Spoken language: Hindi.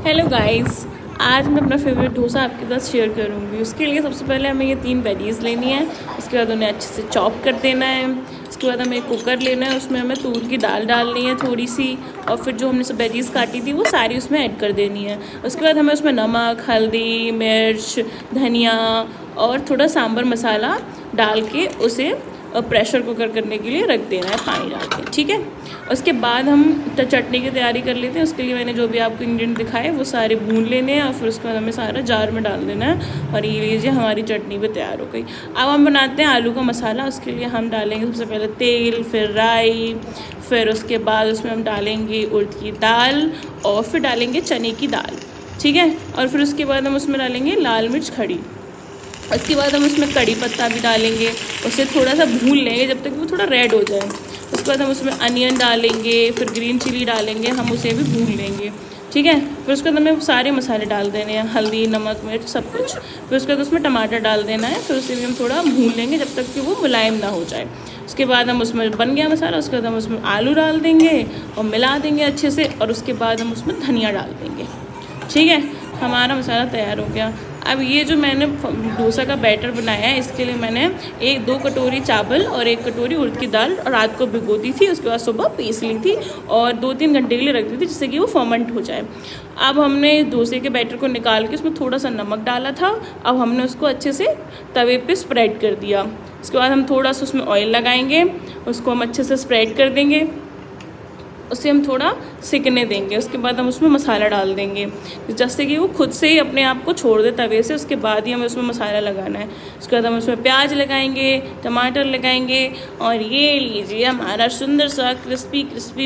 हेलो गाइस, आज मैं अपना फेवरेट डोसा आपके साथ शेयर करूंगी। उसके लिए सबसे पहले हमें ये 3 वेजीज लेनी है। उसके बाद उन्हें अच्छे से चॉप कर देना है। उसके बाद हमें कुकर लेना है, उसमें हमें तूर की दाल डालनी है थोड़ी सी, और फिर जो हमने सब वेजीज काटी थी वो सारी उसमें ऐड कर देनी है। उसके बाद हमें उसमें नमक, हल्दी, मिर्च, धनिया और थोड़ा सांभर मसाला डाल के उसे प्रेशर कुकर करने के लिए रख देना है, पानी डाल के। ठीक है, उसके बाद हम चटनी की तैयारी कर लेते हैं। उसके लिए मैंने जो भी आपको इंग्रेडिएंट दिखाए वो सारे भून लेने हैं, और फिर उसके बाद हमें सारा जार में डाल देना है। और ये लीजिए, हमारी चटनी भी तैयार हो गई। अब हम बनाते हैं आलू का मसाला। उसके लिए हम डालेंगे सबसे पहले तेल, फिर राई, फिर उसके बाद उसमें हम डालेंगे उड़द की दाल, और फिर डालेंगे चने की दाल। ठीक है, और फिर उसके बाद हम उसमें डालेंगे लाल मिर्च खड़ी। उसके बाद हम उसमें कड़ी पत्ता भी डालेंगे, उसे थोड़ा सा भून लेंगे जब तक वो थोड़ा रेड हो जाए। उसके बाद हम उसमें अनियन डालेंगे, फिर ग्रीन चिली डालेंगे, हम उसे भी भून लेंगे। ठीक है, फिर उसके बाद हमें सारे मसाले डाल देने हैं, हल्दी, नमक, मिर्च, सब कुछ। फिर उसके बाद उसमें टमाटर डाल देना है, फिर उसे भी हम थोड़ा भून लेंगे जब तक कि वो मुलायम ना हो जाए। उसके बाद हम उसमें बन गया मसाला, उसके बाद हम उसमें आलू डाल देंगे और मिला देंगे अच्छे से, और उसके बाद हम उसमें धनिया डाल देंगे। ठीक है, हमारा मसाला तैयार हो गया। अब ये जो मैंने डोसा का बैटर बनाया है, इसके लिए मैंने 1-2 कटोरी चावल और 1 कटोरी उड़द की दाल रात को भिगो दी थी। उसके बाद सुबह पीस ली थी और 2-3 घंटे के लिए रख दी थी, जिससे कि वो फर्मेंट हो जाए। अब हमने डोसे के बैटर को निकाल के उसमें थोड़ा सा नमक डाला था। अब हमने उसको अच्छे से तवे पे स्प्रेड कर दिया। उसके बाद हम थोड़ा सा उसमें ऑयल लगाएंगे, उसको हम अच्छे से स्प्रेड कर देंगे, उसे हम थोड़ा सिकने देंगे। उसके बाद हम उसमें मसाला डाल देंगे, जिससे कि वो खुद से ही अपने आप को छोड़ दे तवे से। उसके बाद ही हमें उसमें मसाला लगाना है। उसके बाद हम उसमें प्याज लगाएंगे, टमाटर लगाएंगे, और ये लीजिए हमारा सुंदर सा क्रिस्पी क्रिस्पी